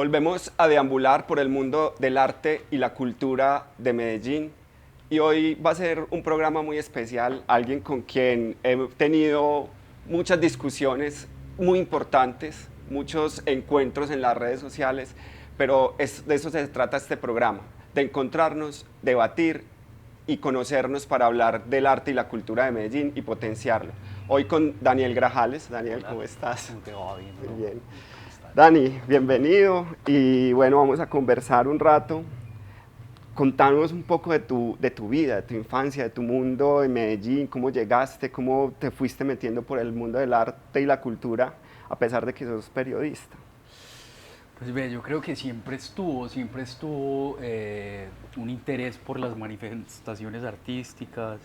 Volvemos a deambular por el mundo del arte y la cultura de Medellín y hoy va a ser un programa muy especial, alguien con quien he tenido muchas discusiones muy importantes, muchos encuentros en las redes sociales, pero de eso se trata este programa, de encontrarnos, debatir y conocernos para hablar del arte y la cultura de Medellín y potenciarlo. Hoy con Daniel Grajales. Daniel, Hola, ¿cómo estás? ¿cómo te va? Bien, Muy bro. bien. ¿Cómo estás? Dani, bienvenido y bueno, vamos a conversar un rato. Contanos un poco de tu vida, de tu infancia, de tu mundo en Medellín, cómo llegaste, cómo te fuiste metiendo por el mundo del arte y la cultura, a pesar de que sos periodista. Pues ve, yo creo que siempre estuvo un interés por las manifestaciones artísticas.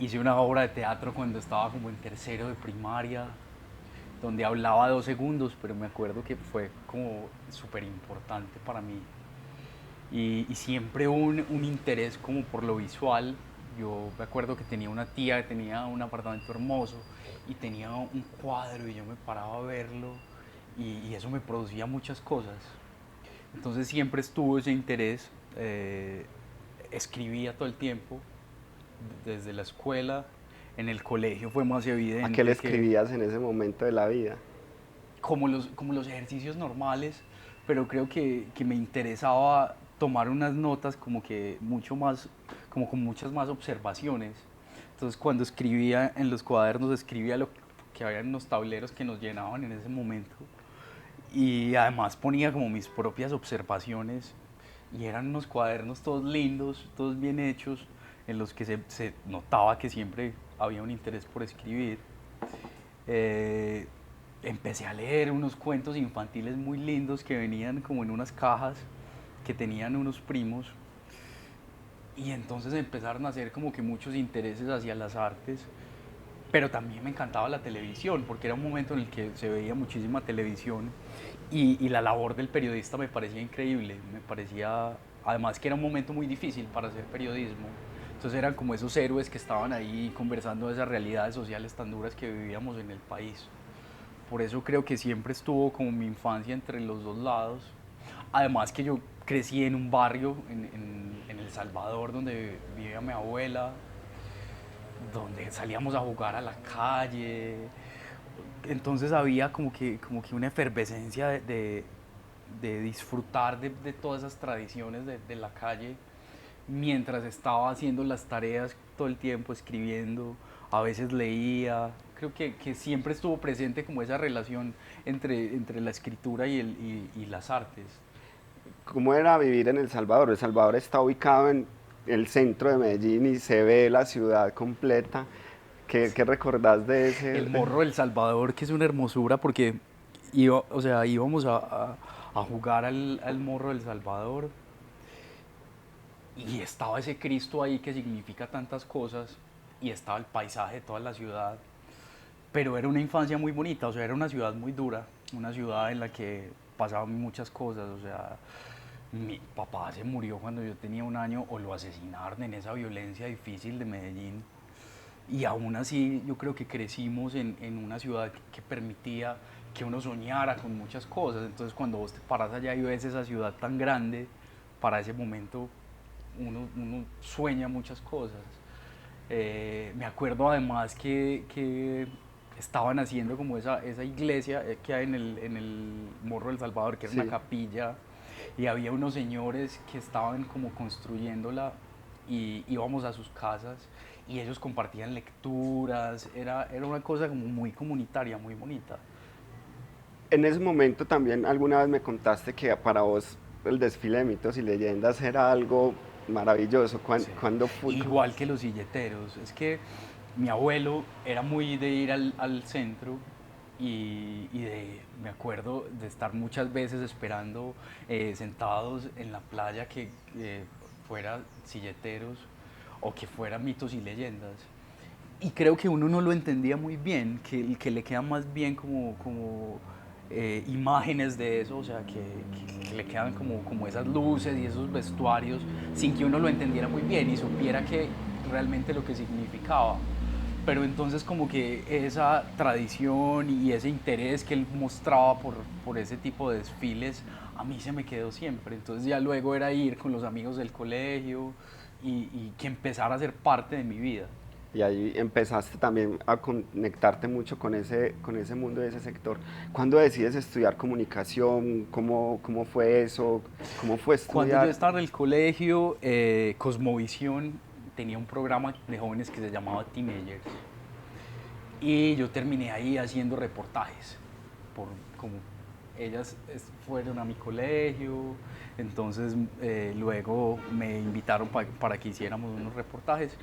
Hice una obra de teatro cuando estaba como en tercero de primaria, donde hablaba 2 segundos, pero me acuerdo que fue como súper importante para mí. Y siempre un interés como por lo visual. Yo me acuerdo que tenía una tía que tenía un apartamento hermoso y tenía un cuadro y yo me paraba a verlo y eso me producía muchas cosas. Entonces siempre estuvo ese interés. Escribía todo el tiempo, desde la escuela. En el colegio fue más ¿A qué le evidente que escribías en ese momento de la vida? como los ejercicios normales, pero creo que me interesaba tomar unas notas como que mucho más, como con muchas más observaciones. Entonces cuando escribía en los cuadernos, escribía lo que había en los tableros que nos llenaban en ese momento. Y además ponía como mis propias observaciones y eran unos cuadernos todos lindos, todos bien hechos, en los que se notaba que siempre había un interés por escribir. Eh, Empecé a leer unos cuentos infantiles muy lindos que venían como en unas cajas que tenían unos primos y entonces empezaron a hacer como que muchos intereses hacia las artes, pero también me encantaba la televisión porque era un momento en el que se veía muchísima televisión y la labor del periodista me parecía increíble, me parecía además que era un momento muy difícil para hacer periodismo. Entonces eran como esos héroes que estaban ahí conversando de esas realidades sociales tan duras que vivíamos en el país. Por eso creo que siempre estuvo como mi infancia entre los dos lados. Además que yo crecí en un barrio en El Salvador donde vivía mi abuela, donde salíamos a jugar a la calle. Entonces había como que una efervescencia de disfrutar de todas esas tradiciones de la calle mientras estaba haciendo las tareas todo el tiempo, escribiendo, a veces leía. Creo que siempre estuvo presente como esa relación entre la escritura y las artes. ¿Cómo era vivir en El Salvador? El Salvador está ubicado en el centro de Medellín y se ve la ciudad completa. ¿Qué recordás de ese? El Morro del Salvador, que es una hermosura porque o sea, íbamos a jugar al Morro del Salvador y estaba ese Cristo ahí que significa tantas cosas y estaba el paisaje de toda la ciudad. Pero era una infancia muy bonita, o sea, era una ciudad muy dura, una ciudad en la que pasaban muchas cosas, o sea, mi papá se murió cuando yo tenía 1 año o lo asesinaron en esa violencia difícil de Medellín. Y aún así yo creo que crecimos en una ciudad que permitía que uno soñara con muchas cosas. Entonces cuando vos te paras allá y ves esa ciudad tan grande, para ese momento uno sueña muchas cosas. Me acuerdo además que estaban haciendo como esa iglesia que hay en el Morro del Salvador, que era una Sí. capilla, y había unos señores que estaban como construyéndola y íbamos a sus casas y ellos compartían lecturas, era una cosa como muy comunitaria, muy bonita. En ese momento también alguna vez me contaste que para vos el desfile de mitos y leyendas era algo maravilloso. Sí. ¿Cuándo fue? Igual que los silleteros. Es que mi abuelo era muy de ir al centro me acuerdo de estar muchas veces esperando sentados en la playa que fuera silleteros o que fuera mitos y leyendas. Y creo que uno no lo entendía muy bien, que le quedan más bien como imágenes de eso, o sea, que le quedan como esas luces y esos vestuarios sin que uno lo entendiera muy bien y supiera que realmente lo que significaba. pero entonces como que esa tradición y ese interés que él mostraba por ese tipo de desfiles, a mí se me quedó siempre. Entonces ya luego era ir con los amigos del colegio y que empezara a ser parte de mi vida. Y ahí empezaste también a conectarte mucho con ese mundo de ese sector. ¿Cuándo decides estudiar comunicación? ¿Cómo fue eso? ¿Cómo fue Cuando yo estudiar? estaba en el colegio, Cosmovisión tenía un programa de jóvenes que se llamaba Teenagers. Y yo terminé ahí haciendo reportajes, por, como fueron a mi colegio, entonces luego me invitaron para que hiciéramos unos reportajes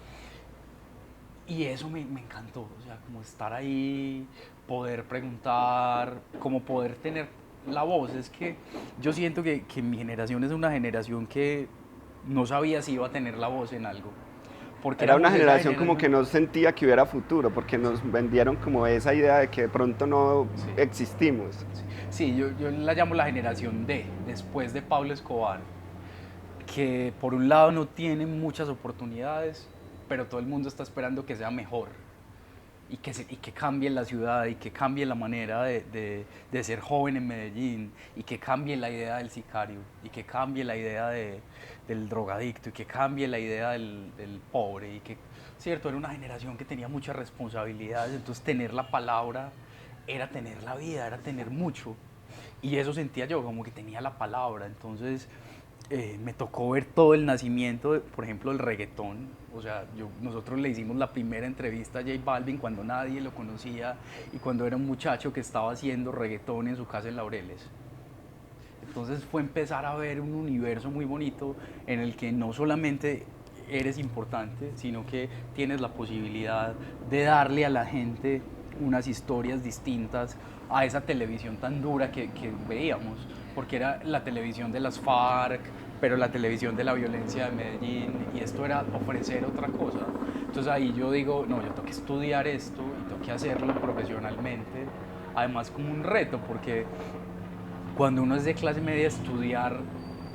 y eso me encantó, o sea, como estar ahí, poder preguntar, como poder tener la voz. Es que yo siento que mi generación es una generación que no sabía si iba a tener la voz en algo, porque Era una éramos esa generación como que generación. no sentía que hubiera futuro, porque nos vendieron como esa idea de que de pronto no Sí. existimos. Sí, yo la llamo la generación D, después de Pablo Escobar, que por un lado no tienen muchas oportunidades, pero todo el mundo está esperando que sea mejor y que cambie la ciudad y que cambie la manera de ser joven en Medellín y que cambie la idea del sicario y que cambie la idea del drogadicto y que cambie la idea del pobre y que, cierto, era una generación que tenía muchas responsabilidades, entonces tener la palabra era tener la vida, era tener mucho. Y eso sentía yo, como que tenía la palabra. Entonces me tocó ver todo el nacimiento, por ejemplo, del reggaetón. O sea, nosotros le hicimos la primera entrevista a J Balvin cuando nadie lo conocía y cuando era un muchacho que estaba haciendo reggaetón en su casa en Laureles. Entonces fue empezar a ver un universo muy bonito en el que no solamente eres importante, sino que tienes la posibilidad de darle a la gente unas historias distintas a esa televisión tan dura que veíamos, porque era la televisión de las FARC, pero la televisión de la violencia de Medellín, y esto era ofrecer otra cosa. Entonces ahí yo digo, no, yo tengo que estudiar esto y tengo que hacerlo profesionalmente, además como un reto, porque cuando uno es de clase media, estudiar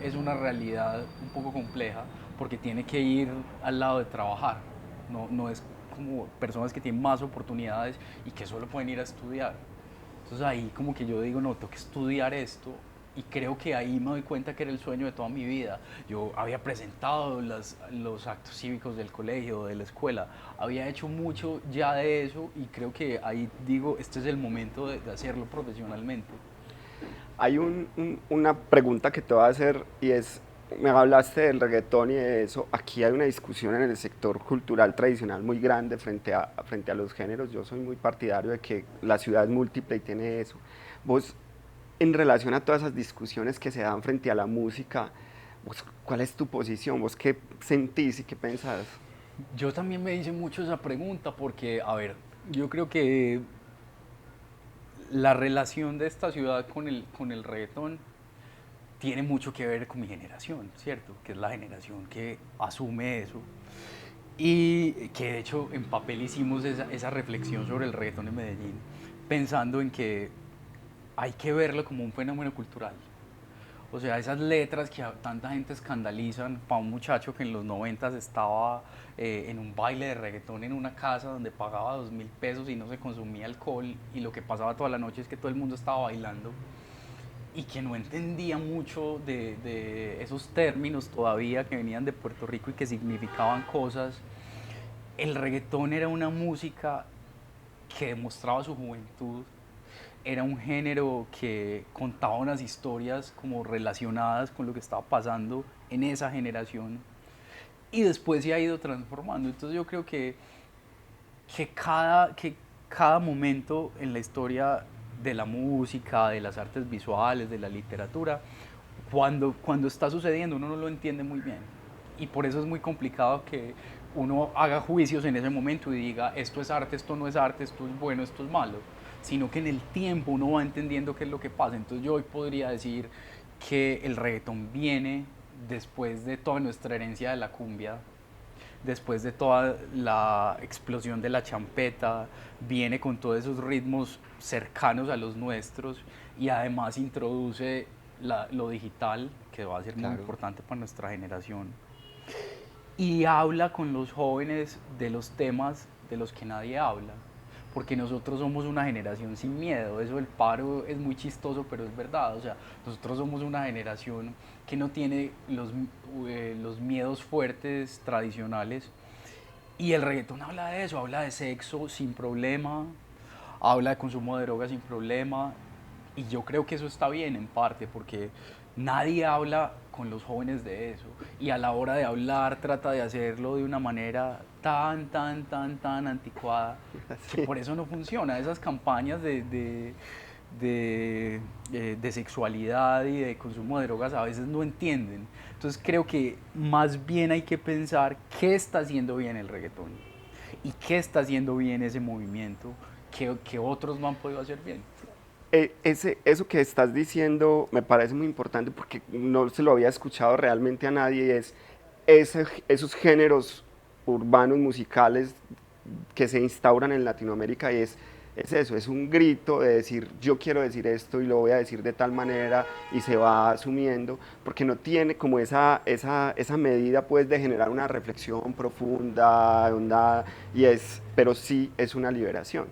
es una realidad un poco compleja porque tiene que ir al lado de trabajar. No es como personas que tienen más oportunidades y que solo pueden ir a estudiar. Entonces ahí como que yo digo, no, tengo que estudiar esto y creo que ahí me doy cuenta que era el sueño de toda mi vida. Yo había presentado los actos cívicos del colegio, de la escuela, había hecho mucho ya de eso y creo que ahí digo, este es el momento de hacerlo profesionalmente. Hay una pregunta que te voy a hacer y es, me hablaste del reggaetón y de eso, aquí hay una discusión en el sector cultural tradicional muy grande frente a los géneros, yo soy muy partidario de que la ciudad es múltiple y tiene eso. Vos, en relación a todas esas discusiones que se dan frente a la música, vos, ¿cuál es tu posición? ¿Vos qué sentís y qué pensás? Yo también me hice mucho esa pregunta porque, a ver, yo creo que la relación de esta ciudad con el reggaetón tiene mucho que ver con mi generación, ¿cierto? Que es la generación que asume eso. Y que de hecho en papel hicimos esa reflexión sobre el reggaetón en Medellín, pensando en que hay que verlo como un fenómeno cultural. O sea, esas letras que a tanta gente escandalizan para un muchacho que en los 90 estaba en un baile de reggaetón en una casa donde pagaba 2.000 pesos y no se consumía alcohol y lo que pasaba toda la noche es que todo el mundo estaba bailando y que no entendía mucho de esos términos todavía que venían de Puerto Rico y que significaban cosas. El reggaetón era una música que demostraba su juventud, era un género que contaba unas historias como relacionadas con lo que estaba pasando en esa generación y después se ha ido transformando. Entonces yo creo que cada momento en la historia de la música, de las artes visuales, de la literatura, cuando está sucediendo uno no lo entiende muy bien. Y por eso es muy complicado que uno haga juicios en ese momento y diga esto es arte, esto no es arte, esto es bueno, esto es malo, sino que en el tiempo uno va entendiendo qué es lo que pasa. Entonces yo hoy podría decir que el reggaetón viene después de toda nuestra herencia de la cumbia, después de toda la explosión de la champeta, viene con todos esos ritmos cercanos a los nuestros y además introduce lo digital, que va a ser muy Claro. importante para nuestra generación. Y habla con los jóvenes de los temas de los que nadie habla, porque nosotros somos una generación sin miedo. Eso del paro es muy chistoso, pero es verdad. O sea, nosotros somos una generación que no tiene los miedos fuertes tradicionales, y el reggaetón habla de eso, habla de sexo sin problema, habla de consumo de drogas sin problema, y yo creo que eso está bien en parte porque nadie habla con los jóvenes de eso, y a la hora de hablar trata de hacerlo de una manera tan anticuada que Sí. por eso no funciona. Esas campañas de sexualidad y de consumo de drogas a veces no entienden. Entonces creo que más bien hay que pensar qué está haciendo bien el reggaetón y qué está haciendo bien ese movimiento que otros no han podido hacer bien. Eso que estás diciendo me parece muy importante porque no se lo había escuchado realmente a nadie, y es esos géneros urbanos musicales que se instauran en Latinoamérica, y es eso, es un grito de decir yo quiero decir esto y lo voy a decir de tal manera, y se va asumiendo porque no tiene como esa medida pues de generar una reflexión profunda, pero sí es una liberación.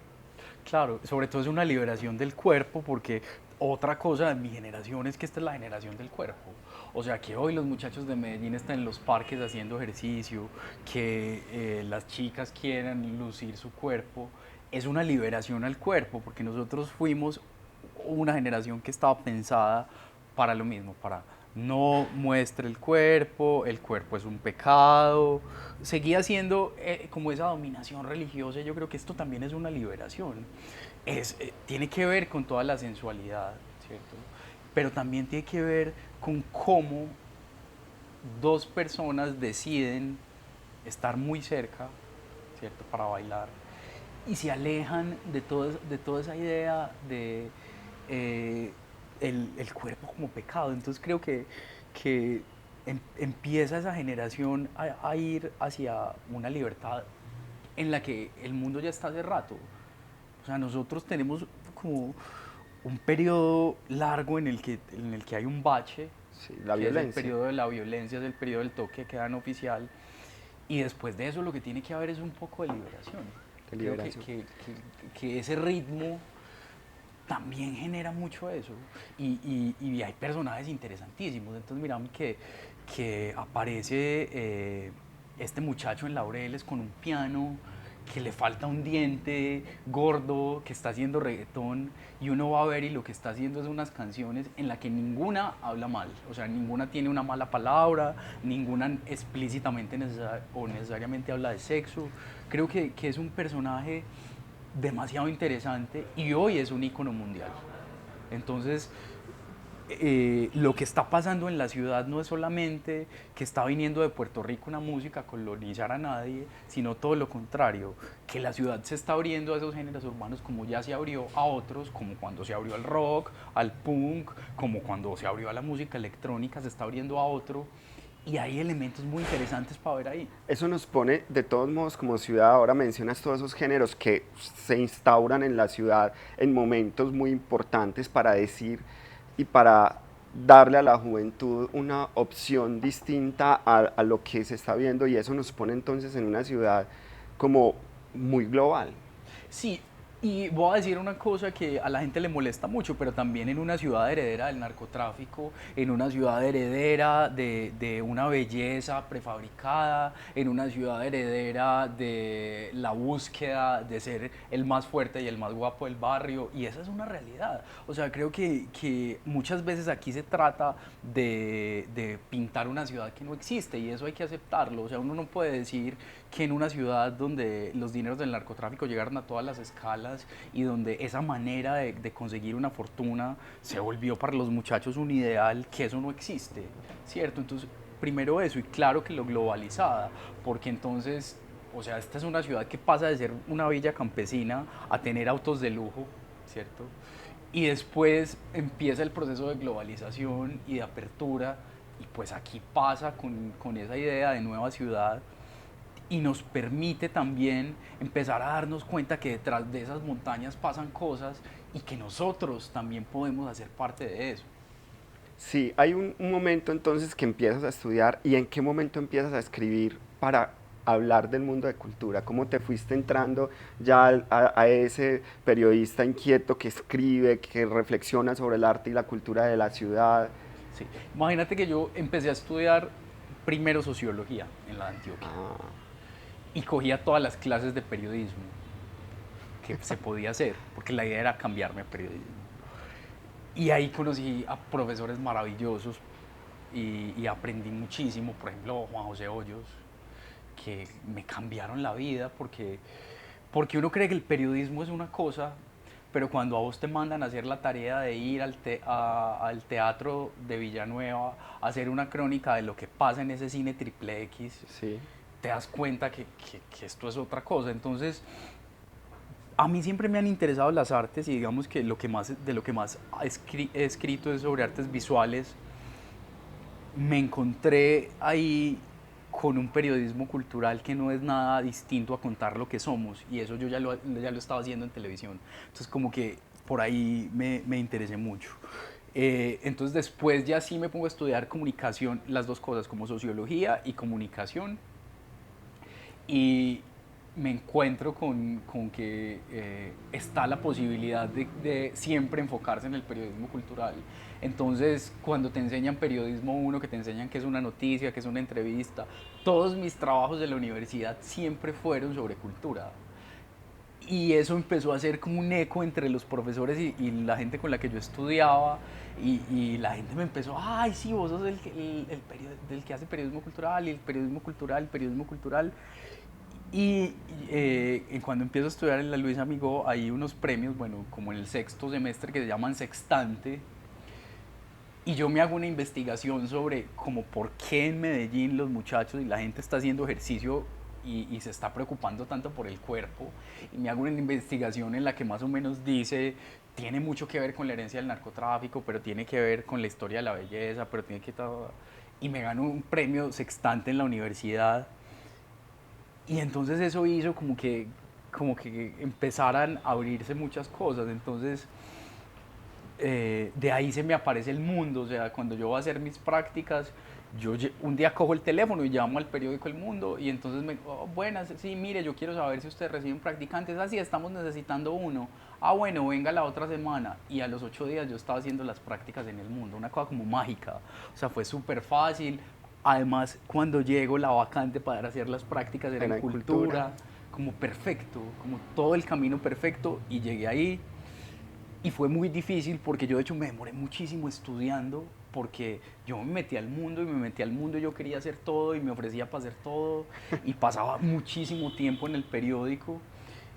Claro, sobre todo es una liberación del cuerpo, porque otra cosa de mi generación es que esta es la generación del cuerpo. O sea, que hoy los muchachos de Medellín están en los parques haciendo ejercicio, que las chicas quieran lucir su cuerpo, es una liberación al cuerpo, porque nosotros fuimos una generación que estaba pensada para lo mismo, para no muestre el cuerpo es un pecado, seguía siendo como esa dominación religiosa. Yo creo que esto también es una liberación, tiene que ver con toda la sensualidad, ¿cierto? Pero también tiene que ver con cómo dos personas deciden estar muy cerca, ¿cierto? Para bailar, y se alejan de toda esa idea de eh, el cuerpo como pecado. Entonces creo que empieza esa generación a ir hacia una libertad en la que el mundo ya está hace rato. O sea, nosotros tenemos como un periodo largo en el que hay un bache, Sí, la que es el violencia periodo de la violencia, es el periodo del toque que dan oficial, y después de eso lo que tiene que haber es un poco de liberación. de Creo liberación. que ese ritmo también genera mucho eso. Y hay personajes interesantísimos. Entonces, mira, que aparece este muchacho en Laureles con un piano, que le falta un diente, gordo, que está haciendo reggaetón, y uno va a ver y lo que está haciendo es unas canciones en las que ninguna habla mal, o sea, ninguna tiene una mala palabra, ninguna explícitamente o necesariamente habla de sexo. Creo que es un personaje demasiado interesante y hoy es un ícono mundial. Entonces, lo que está pasando en la ciudad no es solamente que está viniendo de Puerto Rico una música a colonizar a nadie, sino todo lo contrario, que la ciudad se está abriendo a esos géneros urbanos como ya se abrió a otros, como cuando se abrió al rock, al punk, como cuando se abrió a la música electrónica, se está abriendo a otro, y hay elementos muy interesantes para ver ahí. Eso nos pone de todos modos como ciudad. Ahora mencionas todos esos géneros que se instauran en la ciudad en momentos muy importantes para decir y para darle a la juventud una opción distinta a lo que se está viendo, y eso nos pone entonces en una ciudad como muy global. Sí, y voy a decir una cosa que a la gente le molesta mucho, pero también en una ciudad heredera del narcotráfico, en una ciudad heredera de una belleza prefabricada, en una ciudad heredera de la búsqueda de ser el más fuerte y el más guapo del barrio, y esa es una realidad. O sea, creo que muchas veces aquí se trata de pintar una ciudad que no existe, y eso hay que aceptarlo. O sea, uno no puede decir que en una ciudad donde los dineros del narcotráfico llegaron a todas las escalas y donde esa manera de conseguir una fortuna se volvió para los muchachos un ideal, que eso no existe, ¿cierto? Entonces, primero eso, y claro que lo globalizada, porque entonces, o sea, esta es una ciudad que pasa de ser una villa campesina a tener autos de lujo, ¿cierto? Y después empieza el proceso de globalización y de apertura, y pues aquí pasa con esa idea de nueva ciudad, y nos permite también empezar a darnos cuenta que detrás de esas montañas pasan cosas y que nosotros también podemos hacer parte de eso. Sí, hay un momento entonces que empiezas a estudiar, y en qué momento empiezas a escribir para hablar del mundo de cultura? ¿Cómo te fuiste entrando ya a ese periodista inquieto que escribe, que reflexiona sobre el arte y la cultura de la ciudad? Sí. Imagínate que yo empecé a estudiar primero sociología en la Antioquia Ah, y cogía todas las clases de periodismo que se podía hacer, porque la idea era cambiarme a periodismo. Y ahí conocí a profesores maravillosos y aprendí muchísimo, por ejemplo Juan José Hoyos, que me cambiaron la vida porque uno cree que el periodismo es una cosa, pero cuando a vos te mandan a hacer la tarea de ir al teatro de Villanueva a hacer una crónica de lo que pasa en ese cine triple X, sí. te das cuenta que esto es otra cosa. Entonces, a mí siempre me han interesado las artes y digamos que de lo que más he escrito es sobre artes visuales. Me encontré ahí con un periodismo cultural que no es nada distinto a contar lo que somos, y eso yo ya lo estaba haciendo en televisión. Entonces como que por ahí me interesé mucho. Entonces después ya sí me pongo a estudiar comunicación, las dos cosas, como sociología y comunicación, y me encuentro con que está la posibilidad de siempre enfocarse en el periodismo cultural. Entonces, cuando te enseñan periodismo uno, que te enseñan qué es una noticia, qué es una entrevista, todos mis trabajos de la universidad siempre fueron sobre cultura. Y eso empezó a hacer como un eco entre los profesores y la gente con la que yo estudiaba, y la gente me empezó, ay, sí, vos sos el que hace periodismo cultural, y el periodismo cultural, el periodismo cultural. Y cuando empiezo a estudiar en la Luis Amigó hay unos premios, bueno, como en el sexto semestre, que se llaman Sextante, y yo me hago una investigación sobre como por qué en Medellín los muchachos y la gente está haciendo ejercicio y se está preocupando tanto por el cuerpo, y me hago una investigación en la que más o menos dice, tiene mucho que ver con la herencia del narcotráfico, pero tiene que ver con la historia de la belleza, pero tiene que todo, y me gano un premio Sextante en la universidad. Y entonces eso hizo como que empezaran a abrirse muchas cosas. Entonces, de ahí se me aparece el mundo. O sea, cuando yo voy a hacer mis prácticas, un día cojo el teléfono y llamo al periódico El Mundo, y entonces oh, buenas, sí, mire, yo quiero saber si ustedes reciben practicantes. Así, estamos necesitando uno. Ah, bueno, venga la otra semana. Y a los 8 días yo estaba haciendo las prácticas en El Mundo, una cosa como mágica. O sea, fue súper fácil. Además, cuando llego, la vacante para hacer las prácticas era en Era en cultura. cultura, como perfecto, como todo el camino perfecto, y llegué ahí. Y fue muy difícil porque yo de hecho me demoré muchísimo estudiando, porque yo me metí al mundo y me metí al mundo y yo quería hacer todo y me ofrecía para hacer todo, y pasaba muchísimo tiempo en el periódico.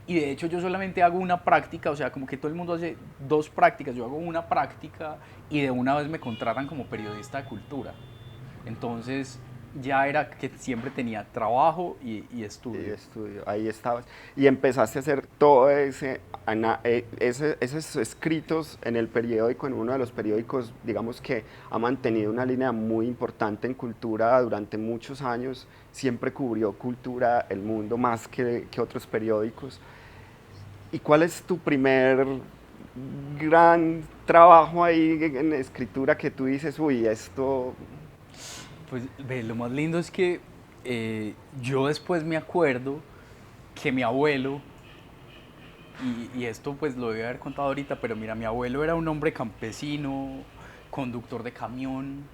Y de hecho yo solamente hago una práctica, o sea, como que todo el mundo hace dos prácticas, yo hago una práctica y de una vez me contratan como periodista de cultura. Entonces ya era que siempre tenía trabajo y Y estudio. estudio, ahí estabas. Y empezaste a hacer todo esos escritos en el periódico, en uno de los periódicos, digamos que ha mantenido una línea muy importante en cultura durante muchos años. Siempre cubrió cultura, el mundo, más que otros periódicos. ¿Y cuál es tu primer gran trabajo ahí en escritura que tú dices, uy, esto... Pues ve, lo más lindo es que yo después me acuerdo que mi abuelo, y esto pues lo voy a haber contado ahorita, pero mira, mi abuelo era un hombre campesino, conductor de camión,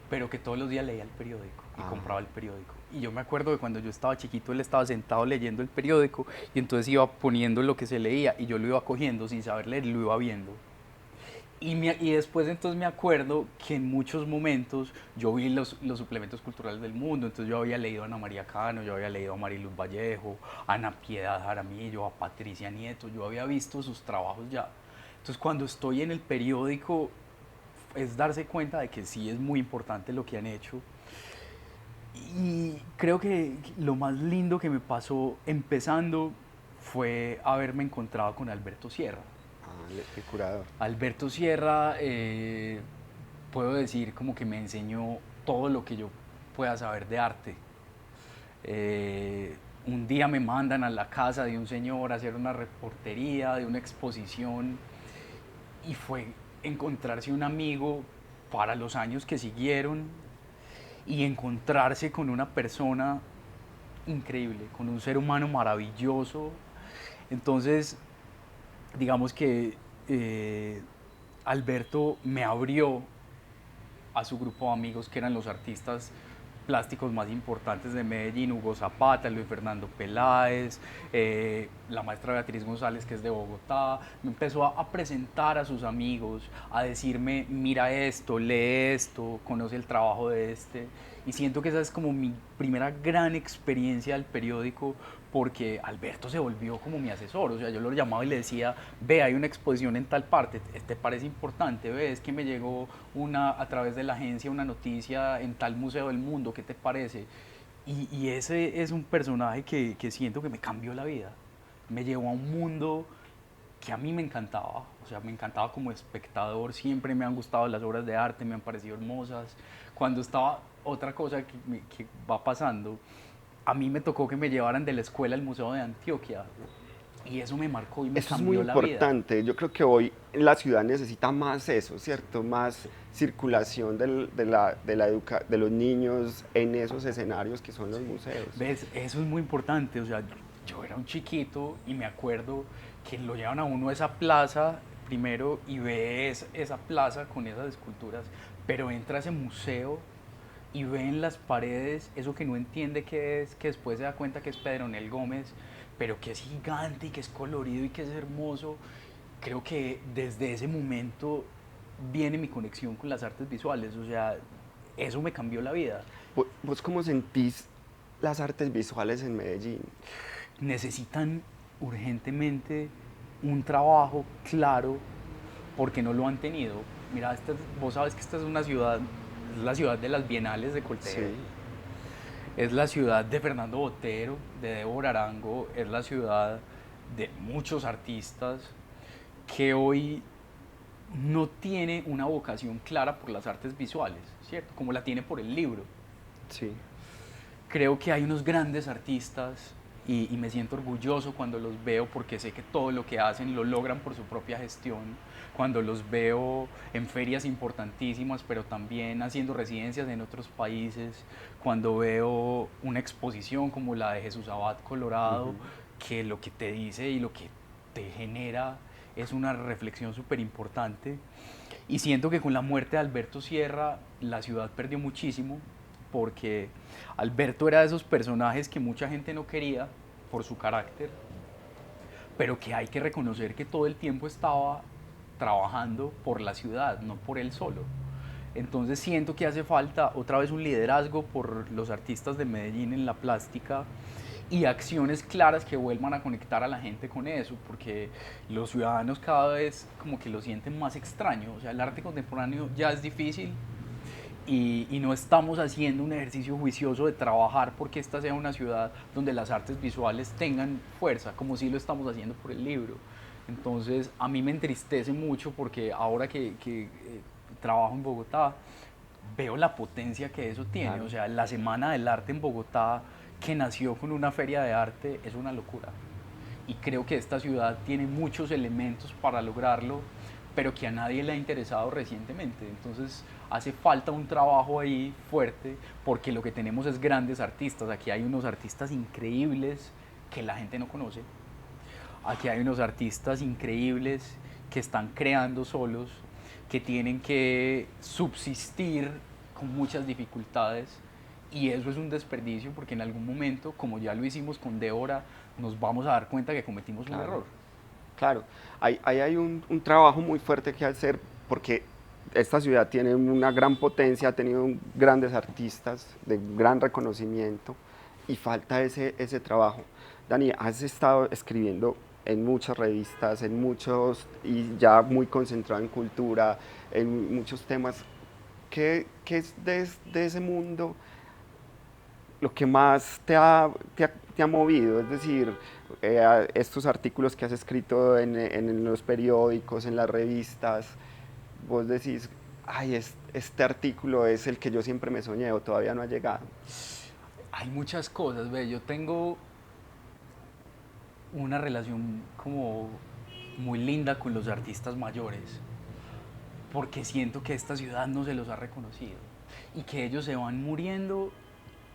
pero que todos los días leía el periódico y Ah, compraba el periódico. Y yo me acuerdo que cuando yo estaba chiquito él estaba sentado leyendo el periódico, y entonces iba poniendo lo que se leía y yo lo iba cogiendo sin saber leer, lo iba viendo. Y después entonces me acuerdo que en muchos momentos yo vi los suplementos culturales del mundo. Entonces yo había leído a Ana María Cano, yo había leído a Mariluz Vallejo, a Ana Piedad Jaramillo, a Patricia Nieto, yo había visto sus trabajos ya. Entonces cuando estoy en el periódico es darse cuenta de que sí es muy importante lo que han hecho. Y creo que lo más lindo que me pasó empezando fue haberme encontrado con Alberto Sierra. el curador. Alberto Sierra, puedo decir como que me enseñó todo lo que yo pueda saber de arte. Un día me mandan a la casa de un señor a hacer una reportería de una exposición, y fue encontrarse un amigo para los años que siguieron, y encontrarse con una persona increíble, con un ser humano maravilloso. Entonces, digamos que Alberto me abrió a su grupo de amigos que eran los artistas plásticos más importantes de Medellín: Hugo Zapata, Luis Fernando Peláez, la maestra Beatriz González, que es de Bogotá. Me empezó a presentar a sus amigos, a decirme: mira esto, lee esto, conoce el trabajo de este. Y siento que esa es como mi primera gran experiencia del periódico, porque Alberto se volvió como mi asesor. O sea, yo lo llamaba y le decía: ve, hay una exposición en tal parte, ¿te parece importante? Ve, es que me llegó a través de la agencia una noticia en tal museo del mundo, ¿qué te parece? Y ese es un personaje que siento que me cambió la vida. Me llevó a un mundo que a mí me encantaba. O sea, me encantaba como espectador, siempre me han gustado las obras de arte, me han parecido hermosas. Cuando estaba, otra cosa que va pasando, a mí me tocó que me llevaran de la escuela al Museo de Antioquia, y eso me marcó y me Eso es muy cambió la vida. importante. Yo creo que hoy la ciudad necesita más eso, ¿cierto? Más circulación de los niños en esos escenarios que son los museos. ¿Ves? Eso es muy importante. O sea, yo era un chiquito y me acuerdo que lo llevan a uno a esa plaza primero y ves esa plaza con esas esculturas, pero entra a ese museo y ve en las paredes eso que no entiende qué es, que después se da cuenta que es Pedronel Gómez, pero que es gigante y que es colorido y que es hermoso. Creo que desde ese momento viene mi conexión con las artes visuales. O sea, eso me cambió la vida. ¿Vos cómo sentís las artes visuales en Medellín? Necesitan urgentemente un trabajo claro, porque no lo han tenido. Mira, vos sabes que esta es una ciudad, es la ciudad de las bienales de Coltejeros, Sí. es la ciudad de Fernando Botero, de Débora Arango, es la ciudad de muchos artistas que hoy no tiene una vocación clara por las artes visuales, ¿cierto? Como la tiene por el libro. Sí. Creo que hay unos grandes artistas, y me siento orgulloso cuando los veo, porque sé que todo lo que hacen lo logran por su propia gestión. Cuando los veo en ferias importantísimas, pero también haciendo residencias en otros países. Cuando veo una exposición como la de Jesús Abad Colorado, Ujú. que lo que te dice y lo que te genera es una reflexión súper importante. Y siento que con la muerte de Alberto Sierra la ciudad perdió muchísimo, porque Alberto era de esos personajes que mucha gente no quería por su carácter, pero que hay que reconocer que todo el tiempo estaba trabajando por la ciudad, no por él solo. Entonces siento que hace falta otra vez un liderazgo por los artistas de Medellín en la plástica, y acciones claras que vuelvan a conectar a la gente con eso, porque los ciudadanos cada vez como que lo sienten más extraño. O sea, el arte contemporáneo ya es difícil, y no estamos haciendo un ejercicio juicioso de trabajar porque esta sea una ciudad donde las artes visuales tengan fuerza, como si lo estamos haciendo por el libro. Entonces, a mí me entristece mucho, porque ahora que trabajo en Bogotá, veo la potencia que eso tiene. O Claro. sea, la Semana del Arte en Bogotá, que nació con una feria de arte, es una locura. Y creo que esta ciudad tiene muchos elementos para lograrlo, pero que a nadie le ha interesado recientemente. Entonces hace falta un trabajo ahí fuerte, porque lo que tenemos es grandes artistas. Aquí hay unos artistas increíbles que la gente no conoce. Aquí hay unos artistas increíbles que están creando solos, que tienen que subsistir con muchas dificultades, y eso es un desperdicio, porque en algún momento, como ya lo hicimos con Débora, nos vamos a dar cuenta que cometimos un Claro. error. Claro, ahí hay un trabajo muy fuerte que hacer porque esta ciudad tiene una gran potencia, ha tenido grandes artistas de gran reconocimiento y falta ese trabajo. Dani, has estado escribiendo en muchas revistas, en muchos, y ya muy concentrado en cultura, en muchos temas. ¿Qué es de ese mundo lo que más te ha movido? Es decir, estos artículos que has escrito en los periódicos, en las revistas, vos decís, ay, este artículo es el que yo siempre me soñé o todavía no ha llegado. Hay muchas cosas, ve, yo tengo una relación como muy linda con los artistas mayores, porque siento que esta ciudad no se los ha reconocido, y que ellos se van muriendo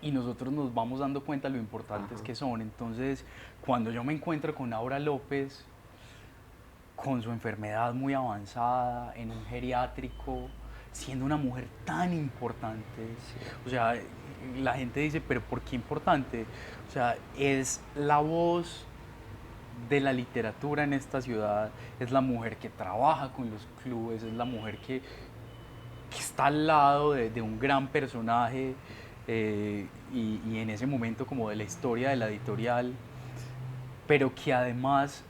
y nosotros nos vamos dando cuenta de lo importantes que son. Entonces, cuando yo me encuentro con Aura López, con su enfermedad muy avanzada, en un geriátrico, siendo una mujer tan importante, o sea, la gente dice, pero ¿por qué importante? O sea, es la voz de la literatura en esta ciudad, es la mujer que trabaja con los clubes, es la mujer que está al lado de un gran personaje y en ese momento como de la historia de la editorial, pero que además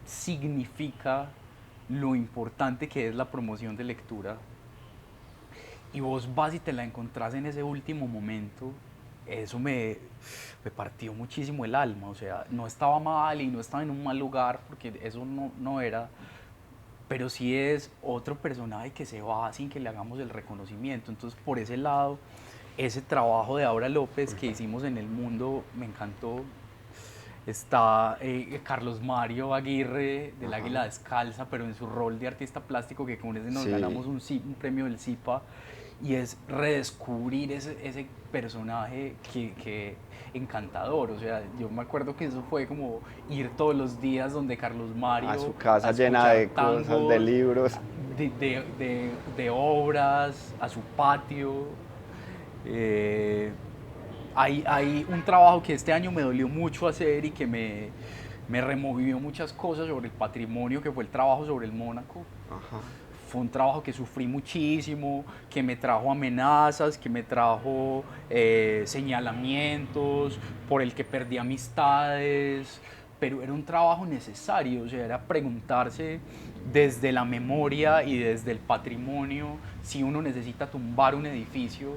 significa lo importante que es la promoción de lectura. Y vos vas y te la encontrás en ese último momento, eso me partió muchísimo el alma. O sea, no estaba mal y no estaba en un mal lugar, porque eso no era, pero sí es otro personaje que se va sin que le hagamos el reconocimiento. Entonces, por ese lado, ese trabajo de Aura López que hicimos en El Mundo me encantó. Está Carlos Mario Aguirre del Águila Descalza, pero en su rol de artista plástico, que con ese nos ganamos un premio del CIPA, y es redescubrir ese personaje que encantador. O sea, yo me acuerdo que eso fue como ir todos los días donde Carlos Mario, a su casa llena de tangos, cosas, de libros. de obras, a su patio. Hay un trabajo que este año me dolió mucho hacer y que me removió muchas cosas sobre el patrimonio, que fue el trabajo sobre el Mónaco. Ajá. Fue un trabajo que sufrí muchísimo, que me trajo amenazas, que me trajo señalamientos, por el que perdí amistades, pero era un trabajo necesario. O sea, era preguntarse desde la memoria y desde el patrimonio si uno necesita tumbar un edificio,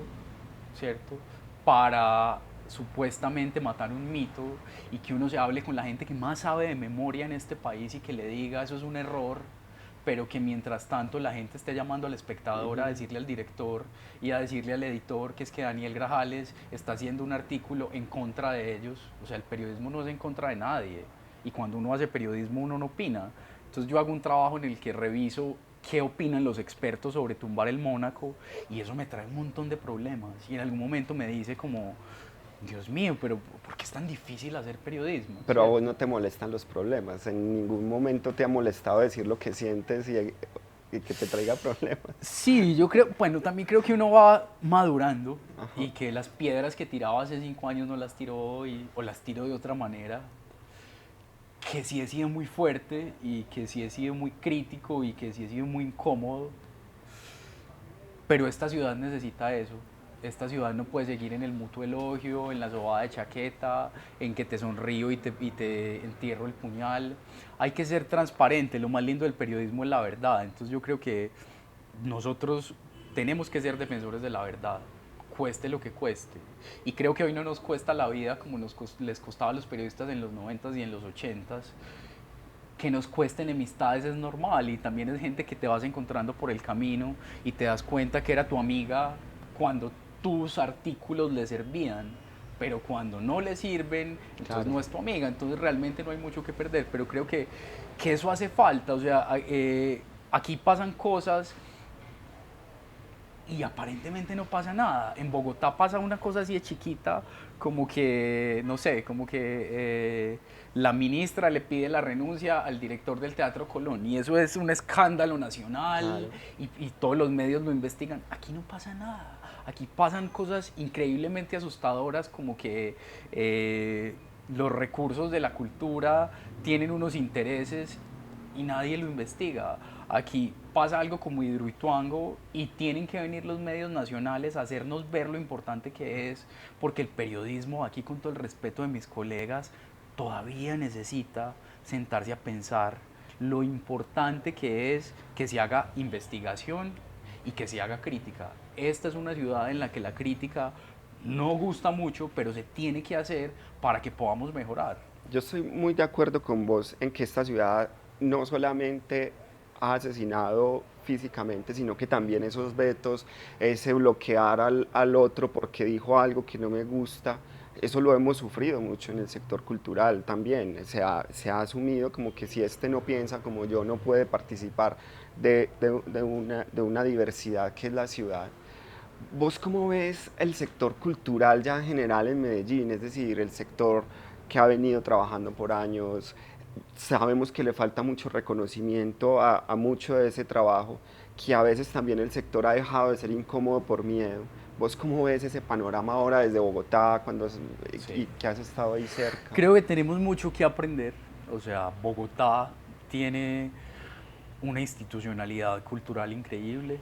¿cierto? Para supuestamente matar un mito, y que uno se hable con la gente que más sabe de memoria en este país y que le diga eso es un error, pero que mientras tanto la gente esté llamando al espectador a decirle al director y a decirle al editor que es que Daniel Grajales está haciendo un artículo en contra de ellos. O sea, el periodismo no es en contra de nadie, y cuando uno hace periodismo uno no opina. Entonces yo hago un trabajo en el que reviso qué opinan los expertos sobre tumbar el Mónaco, y eso me trae un montón de problemas, y en algún momento me dice como, Dios mío, pero ¿por qué es tan difícil hacer periodismo? Pero a ¿Cierto? vos no te molestan los problemas, en ningún momento te ha molestado decir lo que sientes y que te traiga problemas. Sí, yo creo, bueno, también creo que uno va madurando. Ajá. Y que las piedras que tiraba hace 5 años no las tiró hoy, o las tiro de otra manera. Que sí he sido muy fuerte y que sí he sido muy crítico y que sí he sido muy incómodo. Pero esta ciudad necesita eso. Esta ciudad no puede seguir en el mutuo elogio, en la sobada de chaqueta, en que te sonrío y te entierro el puñal. Hay que ser transparente. Lo más lindo del periodismo es la verdad. Entonces yo creo que nosotros tenemos que ser defensores de la verdad, cueste lo que cueste. Y creo que hoy no nos cuesta la vida como les costaba a los periodistas en los 90s y en los 80s. Que nos cueste enemistades es normal, y también es gente que te vas encontrando por el camino y te das cuenta que era tu amiga cuando tus artículos le servían, pero cuando no le sirven, entonces claro, no es tu amiga. Entonces realmente no hay mucho que perder, pero creo que eso hace falta. O sea, aquí pasan cosas y aparentemente no pasa nada. En Bogotá pasa una cosa así de chiquita, como que, no sé, como que la ministra le pide la renuncia al director del Teatro Colón, y eso es un escándalo nacional, claro, y todos los medios lo investigan. Aquí no pasa nada. Aquí pasan cosas increíblemente asustadoras, como que los recursos de la cultura tienen unos intereses y nadie lo investiga. Aquí pasa algo como Hidroituango y tienen que venir los medios nacionales a hacernos ver lo importante que es, porque el periodismo, aquí con todo el respeto de mis colegas, todavía necesita sentarse a pensar lo importante que es que se haga investigación y que se haga crítica. Esta es una ciudad en la que la crítica no gusta mucho, pero se tiene que hacer para que podamos mejorar. Yo estoy muy de acuerdo con vos en que esta ciudad no solamente ha asesinado físicamente, sino que también esos vetos, ese bloquear al otro porque dijo algo que no me gusta, eso lo hemos sufrido mucho en el sector cultural también. Se ha asumido como que si este no piensa como yo, no puede participar de una diversidad que es la ciudad. ¿Vos cómo ves el sector cultural ya en general en Medellín? Es decir, el sector que ha venido trabajando por años. Sabemos que le falta mucho reconocimiento a mucho de ese trabajo, que a veces también el sector ha dejado de ser incómodo por miedo. ¿Vos cómo ves ese panorama ahora desde Bogotá y Sí. que has estado ahí cerca? Creo que tenemos mucho que aprender. O sea, Bogotá tiene una institucionalidad cultural increíble,